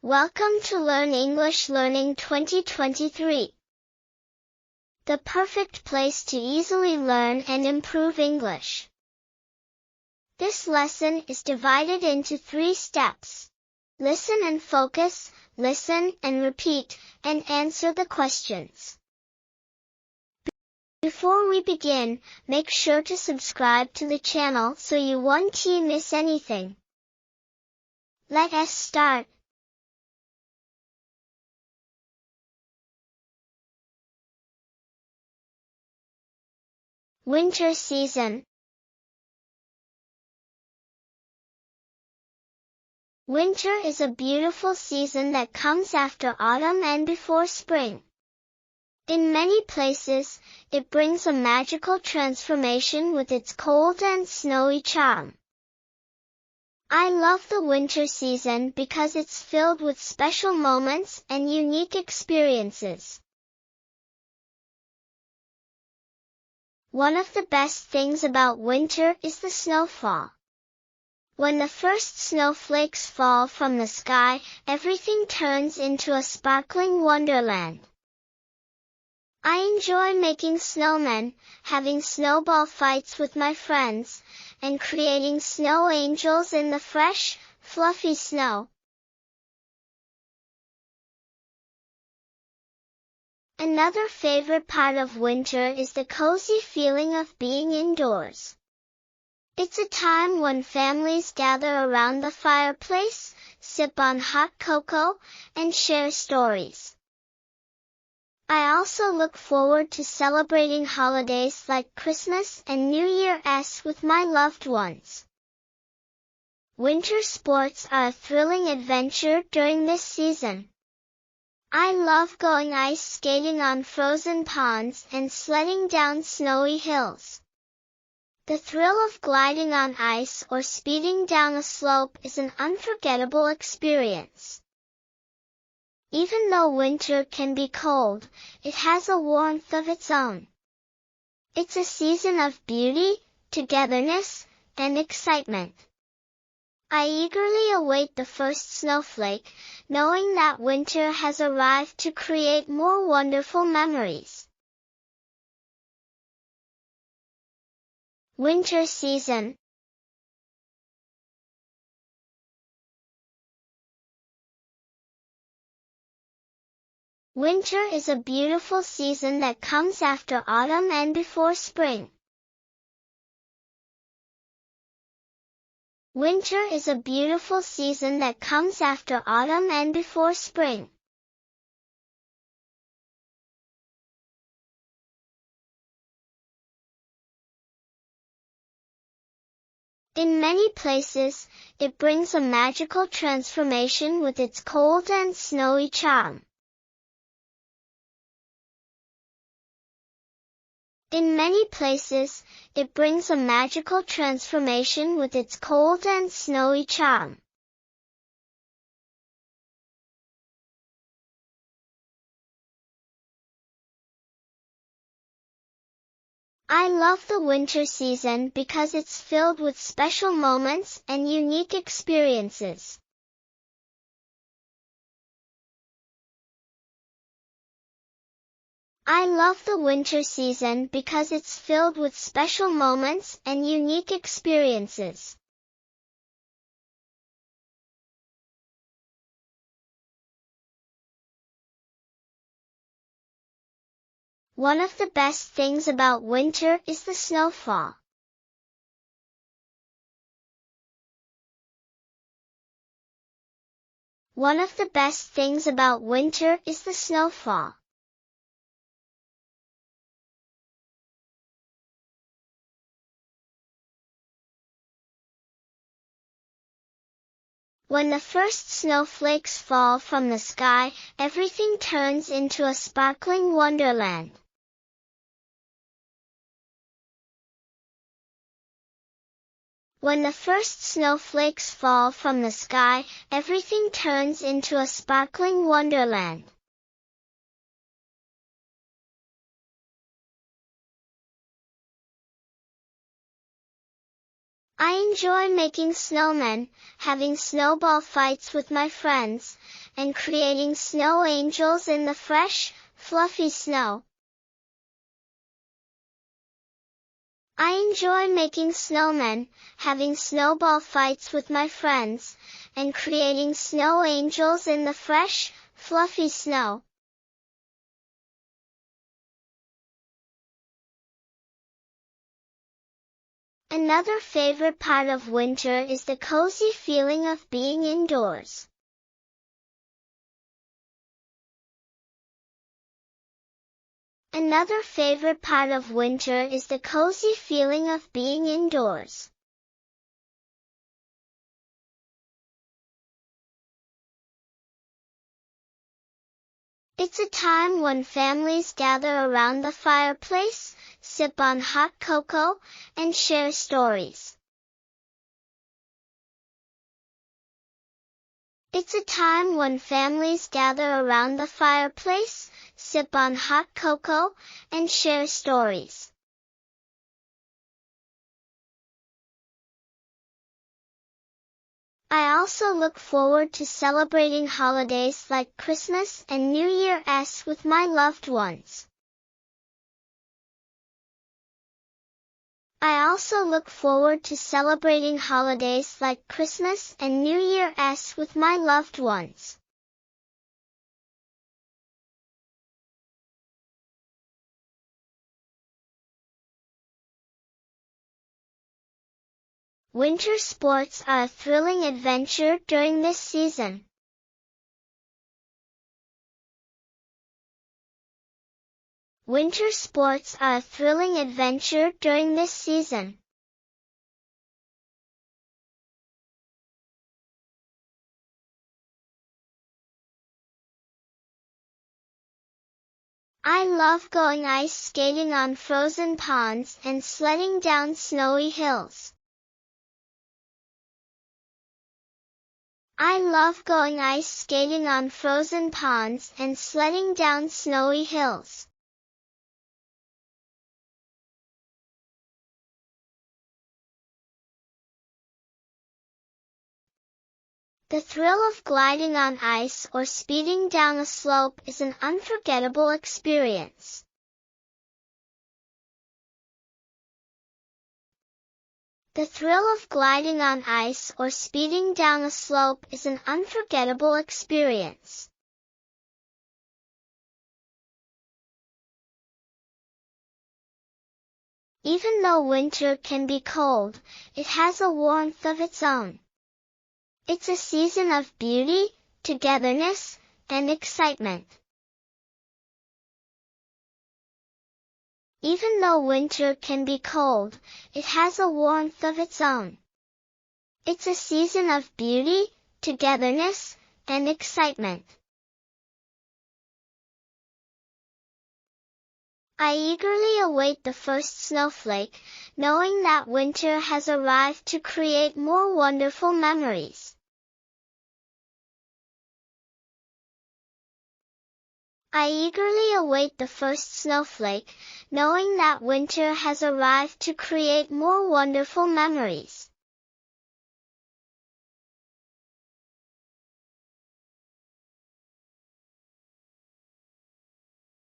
Welcome to Learn English Learning 2023. The perfect place to easily learn and improve English. This lesson is divided into 3 steps. Listen and focus, listen and repeat, and answer the questions. Before we begin, make sure to subscribe to the channel so you won't miss anything. Let us start. Winter season. Winter is a beautiful season that comes after autumn and before spring. In many places, it brings a magical transformation with its cold and snowy charm. I love the winter season because it's filled with special moments and unique experiences. One of the best things about winter is the snowfall. When the first snowflakes fall from the sky, everything turns into a sparkling wonderland. I enjoy making snowmen, having snowball fights with my friends, and creating snow angels in the fresh, fluffy snow. Another favorite part of winter is the cozy feeling of being indoors. It's a time when families gather around the fireplace, sip on hot cocoa, and share stories. I also look forward to celebrating holidays like Christmas and New Year's with my loved ones. Winter sports are a thrilling adventure during this season. I love going ice skating on frozen ponds and sledding down snowy hills. The thrill of gliding on ice or speeding down a slope is an unforgettable experience. Even though winter can be cold, it has a warmth of its own. It's a season of beauty, togetherness, and excitement. I eagerly await the first snowflake, knowing that winter has arrived to create more wonderful memories. Winter season. Winter is a beautiful season that comes after autumn and before spring. Winter is a beautiful season that comes after autumn and before spring. In many places, it brings a magical transformation with its cold and snowy charm. In many places, it brings a magical transformation with its cold and snowy charm. I love the winter season because it's filled with special moments and unique experiences. I love the winter season because it's filled with special moments and unique experiences. One of the best things about winter is the snowfall. One of the best things about winter is the snowfall. When the first snowflakes fall from the sky, everything turns into a sparkling wonderland. When the first snowflakes fall from the sky, everything turns into a sparkling wonderland. I enjoy making snowmen, having snowball fights with my friends, and creating snow angels in the fresh, fluffy snow. I enjoy making snowmen, having snowball fights with my friends, and creating snow angels in the fresh, fluffy snow. Another favorite part of winter is the cozy feeling of being indoors. Another favorite part of winter is the cozy feeling of being indoors. It's a time when families gather around the fireplace, sip on hot cocoa, and share stories. It's a time when families gather around the fireplace, sip on hot cocoa, and share stories. I also look forward to celebrating holidays like Christmas and New Year's with my loved ones. I also look forward to celebrating holidays like Christmas and New Year's with my loved ones. Winter sports are a thrilling adventure during this season. Winter sports are a thrilling adventure during this season. I love going ice skating on frozen ponds and sledding down snowy hills. I love going ice skating on frozen ponds and sledding down snowy hills. The thrill of gliding on ice or speeding down a slope is an unforgettable experience. The thrill of gliding on ice or speeding down a slope is an unforgettable experience. Even though winter can be cold, it has a warmth of its own. It's a season of beauty, togetherness, and excitement. Even though winter can be cold, it has a warmth of its own. It's a season of beauty, togetherness, and excitement. I eagerly await the first snowflake, knowing that winter has arrived to create more wonderful memories. I eagerly await the first snowflake, knowing that winter has arrived to create more wonderful memories.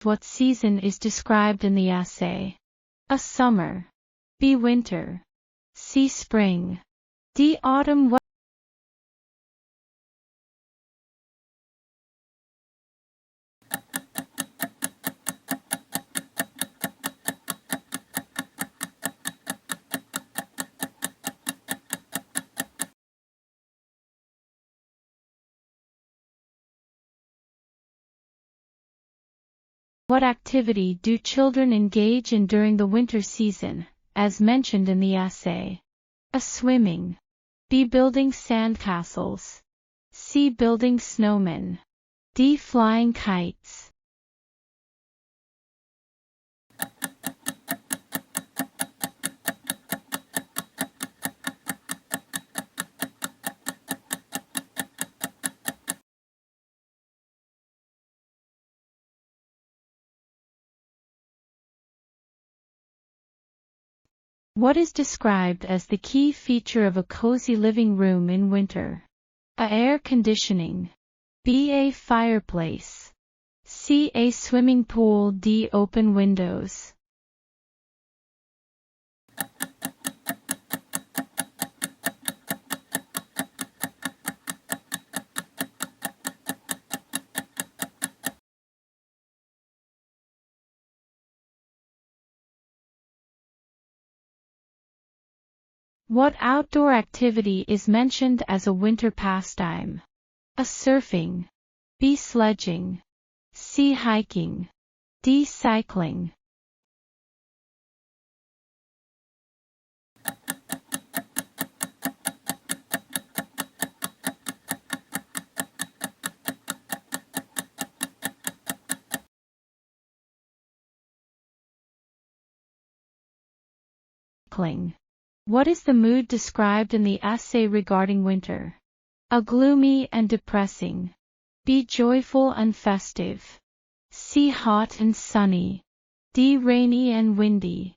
What season is described in the essay? A. Summer. B. Winter. C. Spring. D. Autumn. What activity do children engage in during the winter season, as mentioned in the essay? A. Swimming. B. Building sandcastles. C. Building snowmen. D. Flying kites. What is described as the key feature of a cozy living room in winter? A. Air conditioning. B. A fireplace. C. A swimming pool. D. Open windows. What outdoor activity is mentioned as a winter pastime? A. Surfing. B. Sledging. C. Hiking. D. Cycling. What is the mood described in the essay regarding winter? A. Gloomy and depressing. B. Joyful and festive. C. Hot and sunny. D. Rainy and windy.